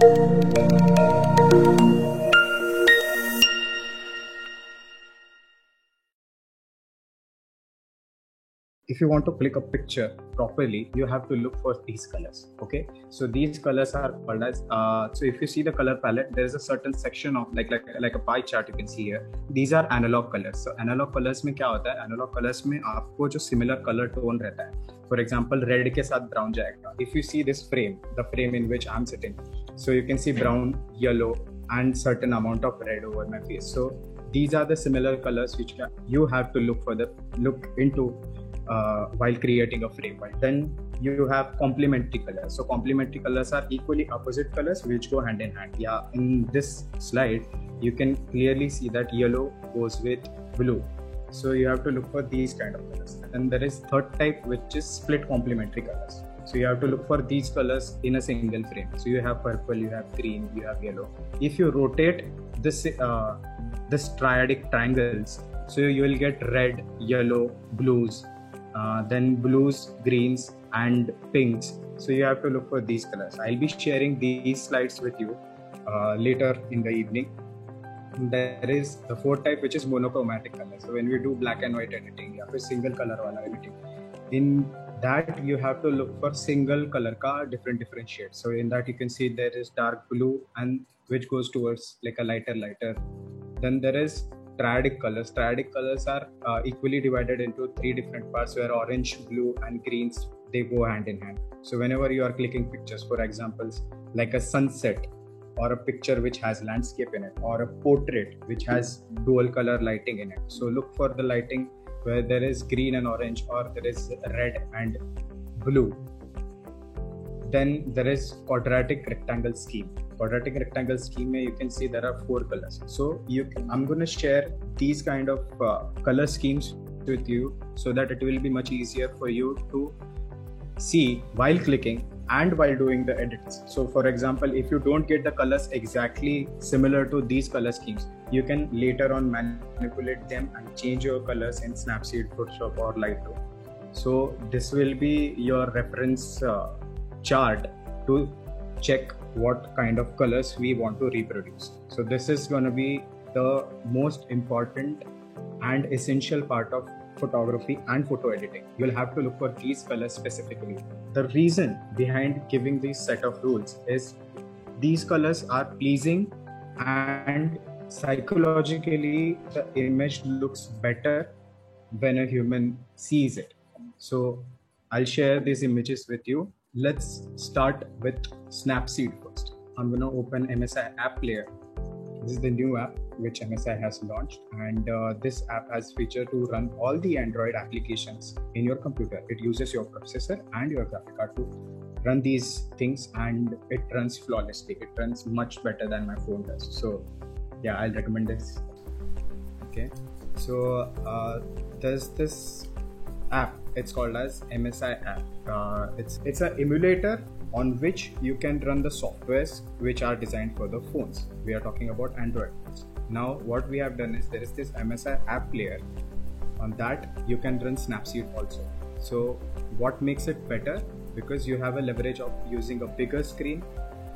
If you want to click a picture properly, you have to look for these colors. Okay, so these colors are called as so if you see the color palette, there is a certain section of like a pie chart you can see here. These are analog colors. So analog colors में क्या होता है? Analog colors में आपको जो similar color tone रहता है, for example red के साथ brown जाएगा. If you see this frame, the frame in which I'm sitting, so you can see brown, yellow and certain amount of red over my face. So these are the similar colors which you have to look into while creating a frame. Then you have complementary colors. So complementary colors are equally opposite colors which go hand in hand. Yeah, in this slide you can clearly see that yellow goes with blue. So you have to look for these kind of colors. And there is third type which is split complementary colors. So you have to look for these colors in a single frame. So you have purple, you have green, you have yellow. If you rotate this triadic triangles, so you will get red, yellow, blues, then blues, greens and pinks. So you have to look for these colors. I'll be sharing these slides with you later in the evening. There is the fourth type which is monochromatic color. So when we do black and white editing or single color wala editing, in that you have to look for single color ka different shades. So in that you can see there is dark blue and which goes towards like a lighter. Then there is triadic colors. Triadic colors are equally divided into three different parts where orange, blue and greens, they go hand in hand. So whenever you are clicking pictures, for examples like a sunset or a picture which has landscape in it, or a portrait which has dual color lighting in it, so look for the lighting where there is green and orange, or there is red and blue. Then there is quadratic rectangle scheme. Quadratic rectangle scheme, you can see there are four colors. So I'm going to share these kind of color schemes with you so that it will be much easier for you to see while clicking and while doing the edits. So for example, if you don't get the colors exactly similar to these color schemes, you can later on manipulate them and change your colors in Snapseed, Photoshop or Lightroom. So this will be your reference chart to check what kind of colors we want to reproduce. So this is going to be the most important and essential part of photography and photo editing. You'll have to look for these colors specifically. The reason behind giving this set of rules is these colors are pleasing and psychologically the image looks better when a human sees it. So I'll share these images with you. Let's start with Snapseed first. I'm going to open MSI App Player. This is the new app which MSI has launched, and this app has feature to run all the Android applications in your computer. It uses your processor and your graphic card to run these things, and it runs flawlessly. It runs much better than my phone does. So yeah, I'll recommend this. Okay, so there's this app. It's called as MSI app. It's an emulator on which you can run the softwares which are designed for the phones. We are talking about Android phones. Now what we have done is there is this MSI app player. On that you can run Snapseed also. So what makes it better? Because you have a leverage of using a bigger screen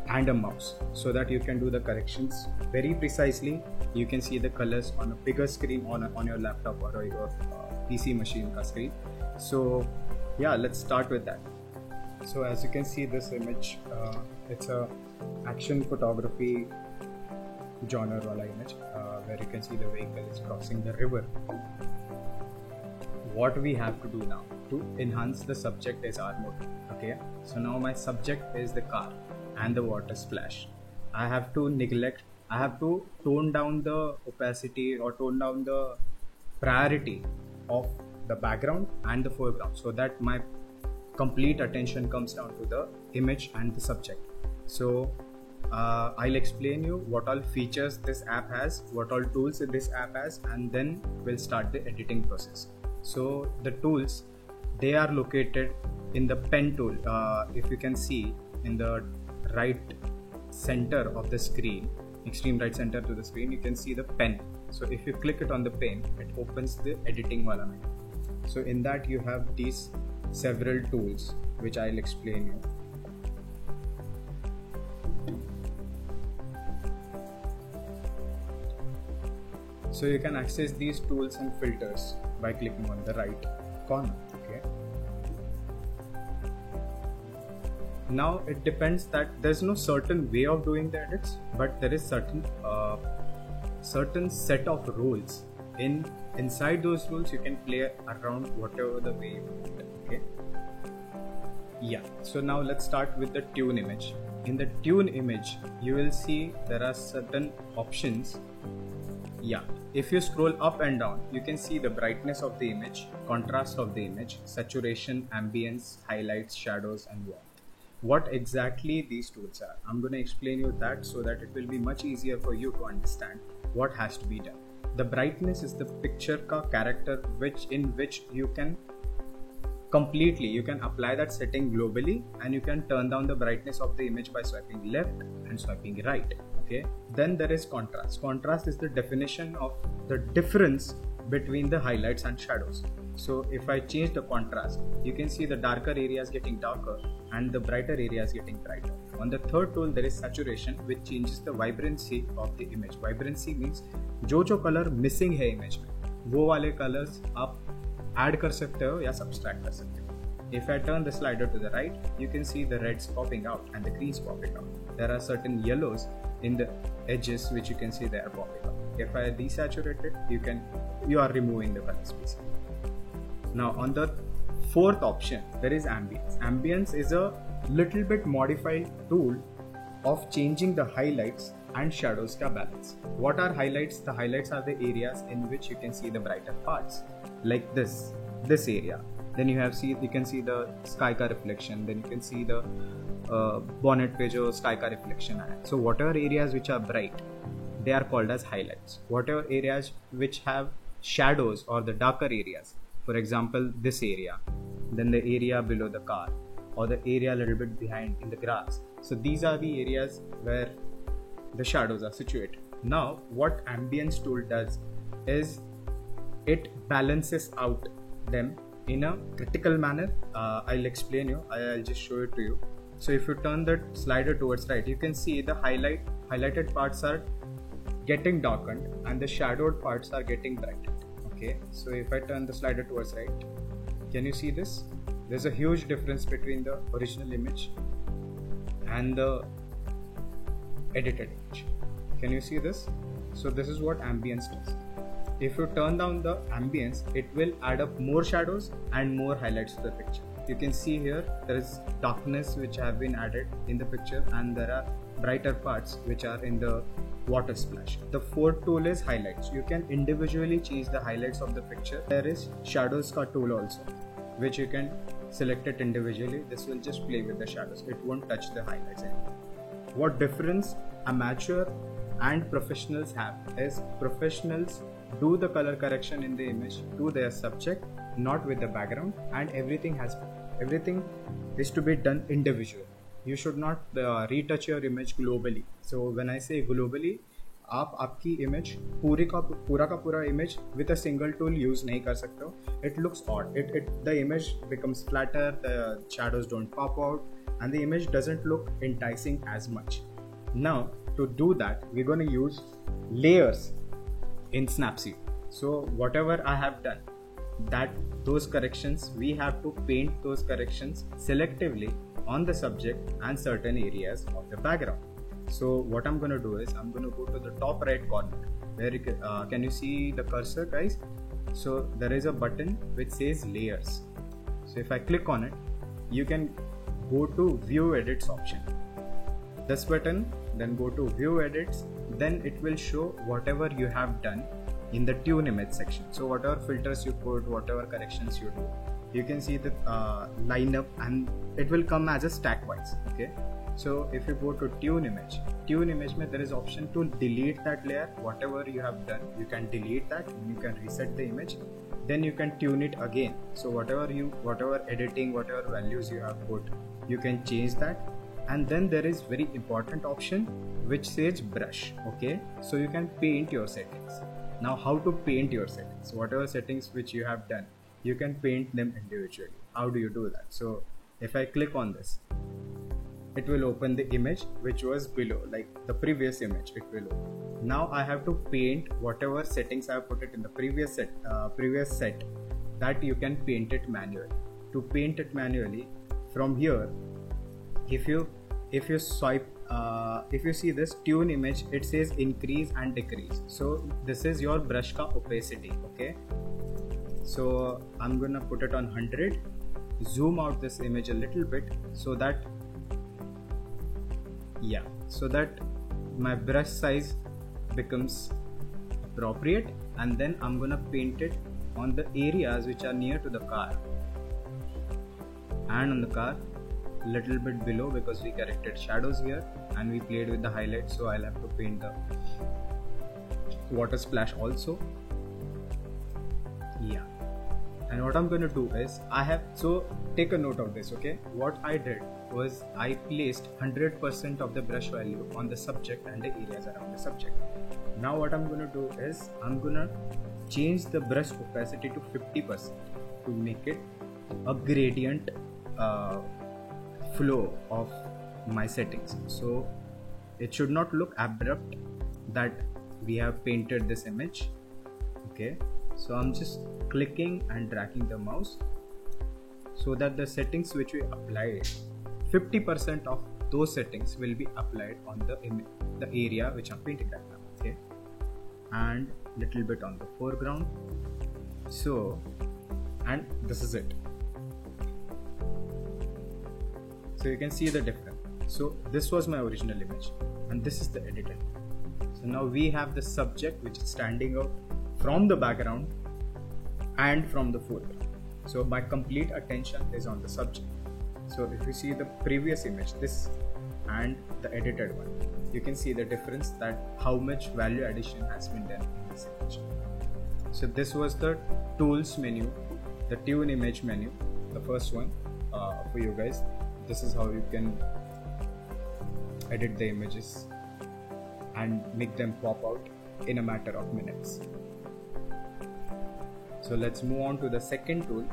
and a mouse, so that you can do the corrections very precisely. You can see the colors on a bigger screen on your laptop or your PC machine ka screen. So yeah, let's start with that. So as you can see this image, it's a action photography genre wala image, where you can see the vehicle is crossing the river. What we have to do now to enhance the subject is our mode. Okay, so now my subject is the car and the water splash. I have to tone down the opacity or tone down the priority of the background and the foreground, so that my complete attention comes down to the image and the subject. So I'll explain you what all features this app has, what all tools this app has, and then we'll start the editing process. So the tools, they are located in the pen tool. If you can see in the right center of the screen, extreme right center to the screen, you can see the pen. So if you click it on the pen, it opens the editing wala menu. So in that you have these several tools which I'll explain you. So you can access these tools and filters by clicking on the right corner. Okay. Now it depends that there's no certain way of doing the edits, but there is certain set of rules. Inside those rules you can play around whatever the way you want. Okay. Yeah. So now let's start with the tune image. In the tune image, you will see there are certain options. Yeah. If you scroll up and down, you can see the brightness of the image, contrast of the image, saturation, ambience, highlights, shadows, and warmth. What exactly these tools are, I'm going to explain you that so that it will be much easier for you to understand what has to be done. The brightness is the picture ka character in which you can apply that setting globally, and you can turn down the brightness of the image by swiping left and swiping right. Okay. Then there is contrast. Contrast is the definition of the difference between the highlights and shadows. So if I change the contrast, you can see the darker areas getting darker and the brighter areas getting brighter. On the third tool, there is saturation, which changes the vibrancy of the image. Vibrancy means जो color missing है image में, वो वाले colors आप add कर सकते हो या subtract कर सकते हो. If I turn the slider to the right, you can see the reds popping out and the greens popping out. There are certain yellows in the edges which you can see they are popping out. If I desaturate it, you are removing the colors basically. Now on the fourth option, there is ambience. Ambience is a little bit modified tool of changing the highlights and shadows ka balance. What are highlights? The highlights are the areas in which you can see the brighter parts, like this area. Then you can see the sky ka reflection. Then you can see the bonnet pe jo sky ka reflection hai. So whatever areas which are bright, they are called as highlights. Whatever areas which have shadows or the darker areas, for example this area, then the area below the car, or the area a little bit behind in the grass. So these are the areas where the shadows are situated. Now what ambience tool does is it balances out them in a critical manner. I'll explain you. I'll just show it to you. So if you turn the slider towards right, you can see the highlighted parts are getting darkened and the shadowed parts are getting brightened. Okay, so if I turn the slider towards right, can you see this? There's a huge difference between the original image and the edited image. Can you see this? So this is what ambience does. If you turn down the ambience, it will add up more shadows and more highlights to the picture. You can see here there is darkness which have been added in the picture, and there are brighter parts which are in the water splash. The fourth tool is highlights. You can individually change the highlights of the picture. There is shadows ka tool also, which you can select it individually. This will just play with the shadows. It won't touch the highlights anymore. What difference amateur and professionals have is professionals do the color correction in the image to their subject, not with the background, and everything is to be done individually. You should not retouch your image globally. So when I say globally, आप आपकी image पूरा का पूरा image with a single tool use नहीं कर सकते हो. It looks odd. The image becomes flatter, the shadows don't pop out, and the image doesn't look enticing as much. Now to do that, we're going to use layers in Snapseed. So whatever I have done, those corrections, we have to paint those corrections selectively on the subject and certain areas of the background. So what I'm going to do is I'm going to go to the top right corner where you can you see the cursor, guys? So there is a button which says layers. So if I click on it, you can go to view edits option. This button, then go to view edits, then it will show whatever you have done in the tune image section. So whatever filters you put, whatever corrections you do, you can see the lineup, and it will come as a stack wise. Okay, so if you go to tune image mein there is option to delete that layer. Whatever you have done, you can delete that, and you can reset the image, then you can tune it again. So whatever editing, whatever values you have put, you can change that. And then there is very important option which says brush. Okay, so you can paint your settings. Now how to paint your settings? Whatever settings which you have done, you can paint them individually. How do you do that? So if I click on this, it will open the image which was below, like the previous image it will open. Now I have to paint whatever settings I have put it in the previous set, that you can paint it manually. To paint it manually, from here, if you swipe, if you see this tune image, it says increase and decrease. So this is your brush ka opacity. Okay, so I'm gonna put it on 100, zoom out this image a little bit so that my brush size becomes appropriate, and then I'm gonna paint it on the areas which are near to the car and on the car little bit below, because we corrected shadows here and we played with the highlights. So I'll have to paint the water splash also. Yeah, and what I'm going to do is so take a note of this. Okay, what I did was I placed 100% of the brush value on the subject and the areas around the subject. Now what I'm going to do is I'm going to change the brush opacity to 50% to make it a gradient flow of my settings. So it should not look abrupt that we have painted this image. Okay, so I'm just clicking and dragging the mouse so that the settings which we applied, 50% of those settings will be applied on the area which I'm painting right now. Okay, and little bit on the foreground. So, and this is it. So you can see the difference. So this was my original image and this is the edited. So now we have the subject which is standing out from the background and from the foreground. So my complete attention is on the subject. So if you see the previous image, this and the edited one, you can see the difference, that how much value addition has been done in this image. So this was the tools menu, the tune image menu, the first one for you guys. This is how you can edit the images and make them pop out in a matter of minutes. So let's move on to the second tool.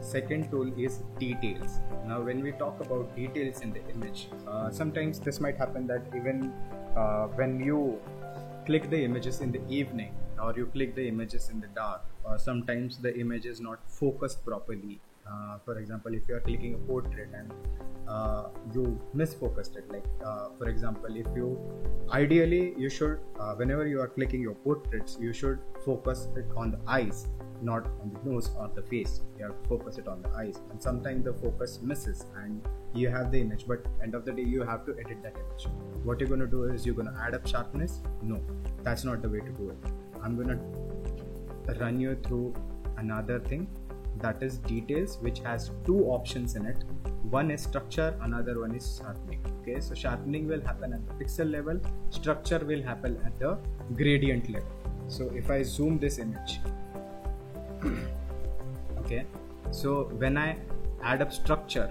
Second tool is details. Now when we talk about details in the image, sometimes this might happen that even when you click the images in the evening, or you click the images in the dark, or sometimes the image is not focused properly. For example, if you are clicking a portrait and you misfocused it, like for example, if you ideally you should whenever you are clicking your portraits, you should focus it on the eyes, not on the nose or the face. You have to focus it on the eyes, and sometimes the focus misses and you have the image, but end of the day you have to edit that image. What you're going to do is you're going to add up sharpness. No, that's not the way to do it. I'm going to run you through another thing, that is details, which has two options in it. One is structure, another one is sharpening. Okay, so sharpening will happen at the pixel level, structure will happen at the gradient level. So if I zoom this image, okay, so when I add up structure,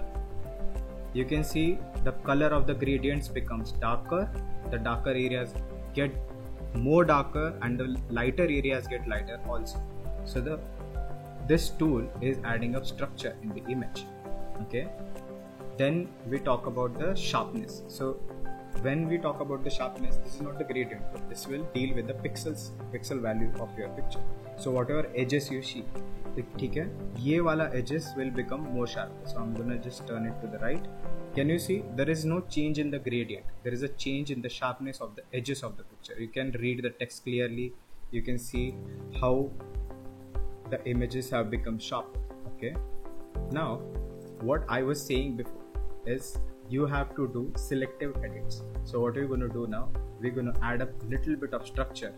you can see the color of the gradients becomes darker, the darker areas get more darker and the lighter areas get lighter also. So this tool is adding up structure in the image. Okay, then we talk about the sharpness. So when we talk about the sharpness, this is not the gradient, but this will deal with the pixel value of your picture. So whatever edges you see, okay, ye wala edges will become more sharp. So I'm gonna just turn it to the right. Can you see there is no change in the gradient, there is a change in the sharpness of the edges of the picture. You can read the text clearly, you can see how the images have become sharper. Okay, now what I was saying before is you have to do selective edits. So what we're going to do now, we're going to add up a little bit of structure,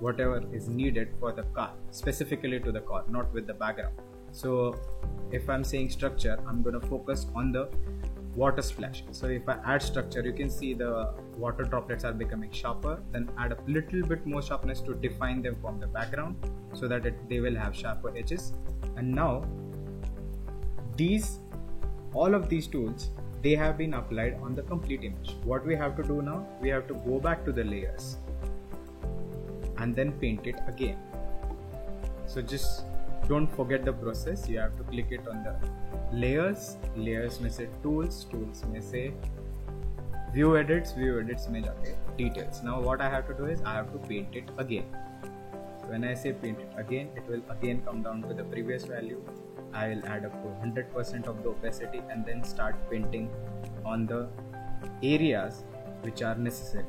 whatever is needed for the car, specifically to the car, not with the background. So if I'm saying structure, I'm going to focus on the water splash. So if I add structure, you can see the water droplets are becoming sharper. Then add a little bit more sharpness to define them from the background, so that they will have sharper edges. And now all of these tools, they have been applied on the complete image. What we have to do now, we have to go back to the layers and then paint it again. So just don't forget the process. You have to click it on the layers may say tools may say view edits में जाके details. Now what I have to do is I have to paint it again. So when I say paint it again, it will again come down to the previous value. I will add up to 100% of the opacity and then start painting on the areas which are necessary.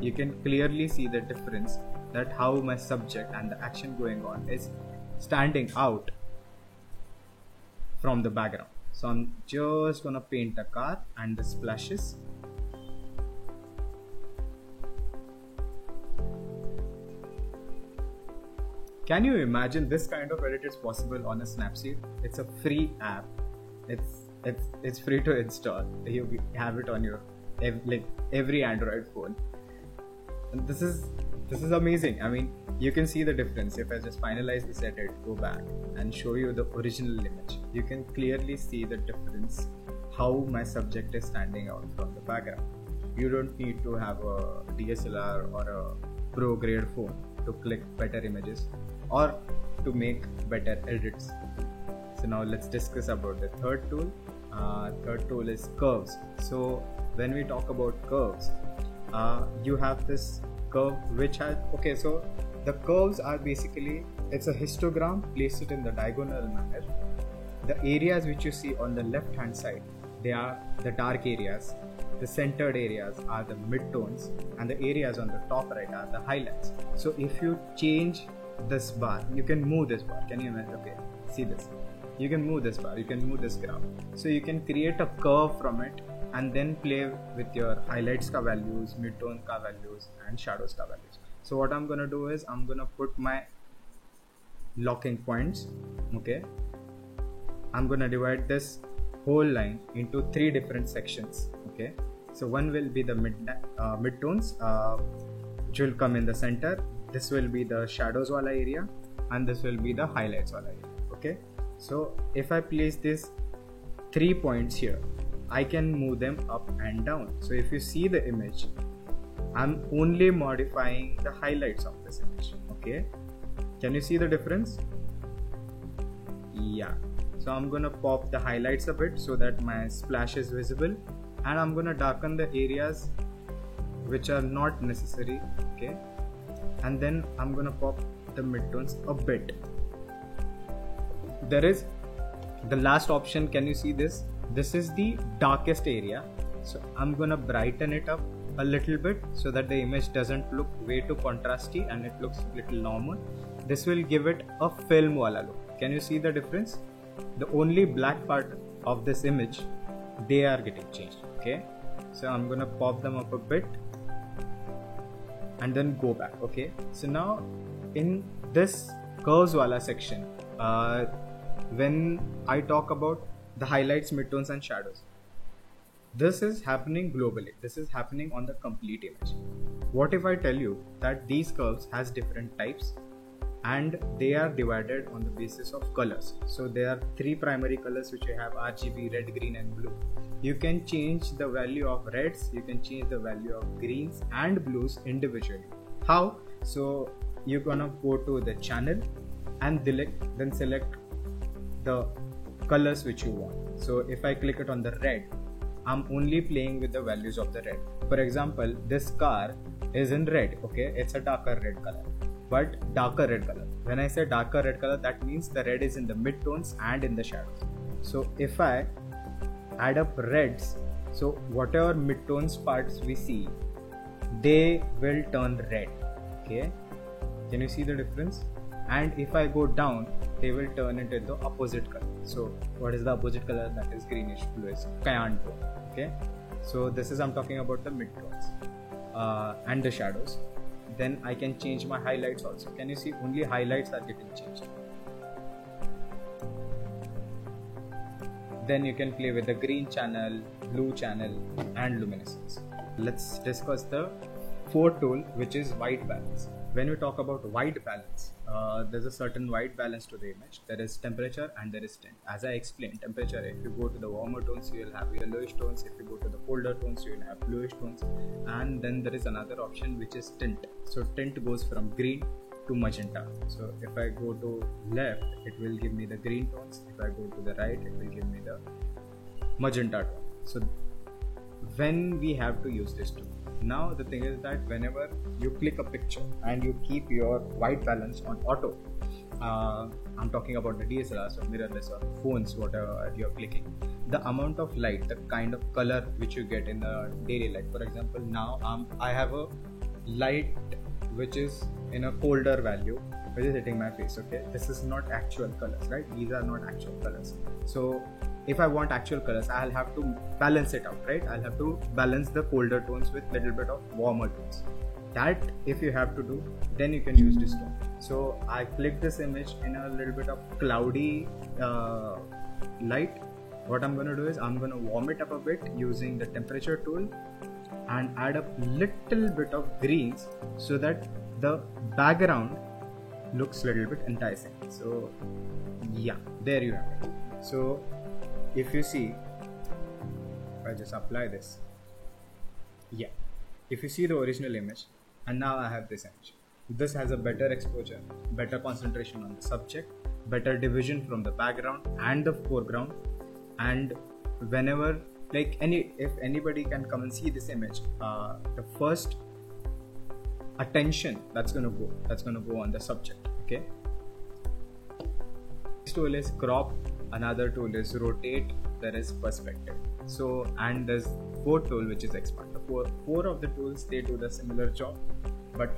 You can clearly see the difference, that how my subject and the action going on is standing out from the background. So I'm just gonna paint a car and the splashes. Can you imagine this kind of edit is possible on a Snapseed? It's a free app. It's free to install. You have it on your every Android phone. And this is amazing. I mean, you can see the difference. If I just finalize this edit, go back and show you the original image, you can clearly see the difference, how my subject is standing out from the background. You don't need to have a DSLR or a pro grade phone to click better images or to make better edits. So now let's discuss about the third tool. Third tool is curves. So when we talk about curves, you have this curve which has, okay, so the curves are basically, it's a histogram, place it in the diagonal manner. The areas which you see on the left hand side, they are the dark areas. The centered areas are the midtones, and the areas on the top right are the highlights. So if you change this bar, you can move this bar. Can you imagine? Okay, see this. You can move this bar, you can move this graph. So you can create a curve from it and then play with your highlights ka values, midtone ka values, and shadows ka values. So what I'm gonna do is I'm gonna put my locking points. Okay, I'm gonna divide this whole line into 3 different sections. Okay, so one will be the midtones, which will come in the center. This will be the shadows wala area, and this will be the highlights wala area. Okay, so if I place these 3 points here, I can move them up and down. So if you see the image, I'm only modifying the highlights of this image. Okay, can you see the difference? Yeah. So I'm gonna pop the highlights a bit so that my splash is visible, and I'm gonna darken the areas which are not necessary. Okay, and then I'm gonna pop the midtones a bit. There is the last option. Can you see this? This is the darkest area. So I'm gonna brighten it up a little bit so that the image doesn't look way too contrasty and it looks a little normal. This will give it a film wala look. Can you see the difference? The only black part of this image, they are getting changed. Okay, so I'm gonna pop them up a bit and then go back. Okay, so now in this curves wala section, when I talk about the highlights, midtones, and shadows, this is happening globally. This is happening on the complete image. What if I tell you that these curves has different types and they are divided on the basis of colors? So there are 3 primary colors which you have: RGB, red, green, and blue. You can change the value of reds, you can change the value of greens and blues individually. How? So you're gonna go to the channel and then select the colors which you want. So if I click it on the red, I'm only playing with the values of the red. For example, this car is in red. Okay, it's a darker red color, but darker red color. When I say darker red color, that means the red is in the midtones and in the shadows. So if I add up reds, so whatever midtones parts we see, they will turn red. Okay, can you see the difference? And if I go down, they will turn into the opposite color. So what is the opposite color? That is greenish bluish cyan tone. Okay, so this is, I'm talking about the midtones and the shadows. Then I can change my highlights also. Can you see? Only highlights are getting changed. Then you can play with the green channel, blue channel, and luminescence. Let's discuss the 4th tool, which is white balance. When we talk about white balance, there's a certain white balance to the image. There is temperature and there is tint. As I explained, temperature, if you go to the warmer tones, you will have yellowish tones. If you go to the colder tones, you will have bluish tones. And then there is another option, which is tint. So tint goes from green to magenta. So if I go to left, it will give me the green tones. If I go to the right, it will give me the magenta tone. So when we have to use this tool. Now the thing is that whenever you click a picture and you keep your white balance on auto, I'm talking about the DSLRs or mirrorless or phones, whatever you're clicking, the amount of light, the kind of color which you get in the daily light. For example, now I have a light which is in a colder value which is hitting my face. Okay, this is not actual colors, right? These are not actual colors. So if I want actual colors, I'll have to balance it out, right? I'll have to balance the colder tones with little bit of warmer tones. That if you have to do, then you can use this tool. So I click this image in a little bit of cloudy light. What I'm going to do is I'm going to warm it up a bit using the temperature tool and add a little bit of greens so that the background looks a little bit enticing. So yeah, there you have it. So if you see, if I just apply this, yeah, if you see the original image and now I have this image, this has a better exposure, better concentration on the subject, better division from the background and the foreground. And whenever, like, if anybody can come and see this image, the first attention that's gonna go on the subject. Okay, this tool is crop, another tool is rotate, there is perspective. So, and there's fourth tool which is expand. The four of the tools, they do the similar job, but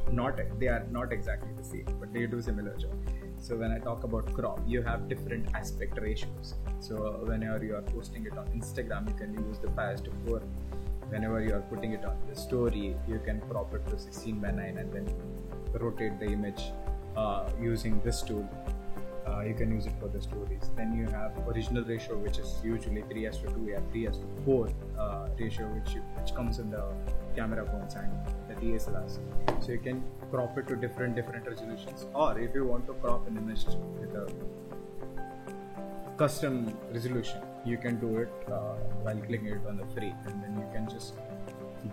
they are not exactly the same, but they do similar job. So when I talk about crop, you have different aspect ratios. So whenever you are posting it on Instagram, you can use the 5:4. Whenever you are putting it on the story, you can crop it to 16:9 and then rotate the image using this tool. You can use it for the stories. Then you have original ratio, which is usually 3:2, yeah, 3:4 ratio, which comes in the camera phones and the DSLRs. So you can crop it to different resolutions, or if you want to crop an image with a custom resolution, you can do it while clicking it on the free, and then you can just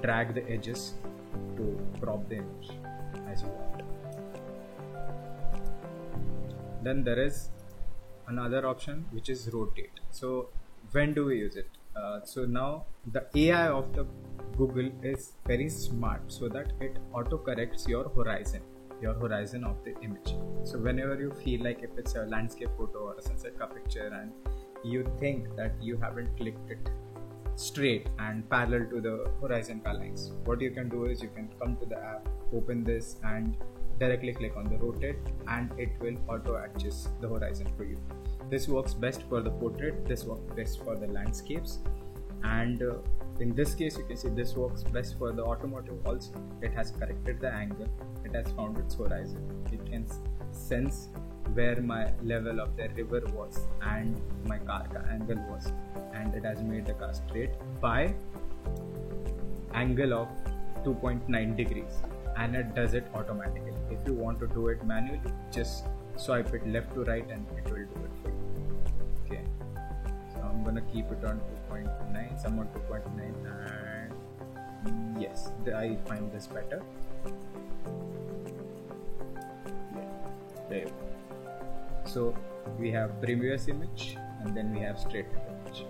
drag the edges to crop the image as you want. Then there is another option which is rotate. So when do we use it? So now the AI of the Google is very smart, so that it auto corrects your horizon of the image. So whenever you feel like if it's a landscape photo or a sunset picture and you think that you haven't clicked it straight and parallel to the horizon lines, what you can do is you can come to the app, open this and directly click on the rotate, and it will auto adjust the horizon for you. This works best for the portrait, this works best for the landscapes, and in this case you can see this works best for the automotive also. It has corrected the angle, it has found its horizon, it can sense where my level of the river was and my car angle was, and it has made the car straight by angle of 2.9 degrees, and it does it automatically. If you want to do it manually, just swipe it left to right and it will do it for you. Okay, so I'm gonna keep it on 2.9, somewhat 2.9, and yes, I find this better. Yeah, there you go. So we have previous image and then we have straight image.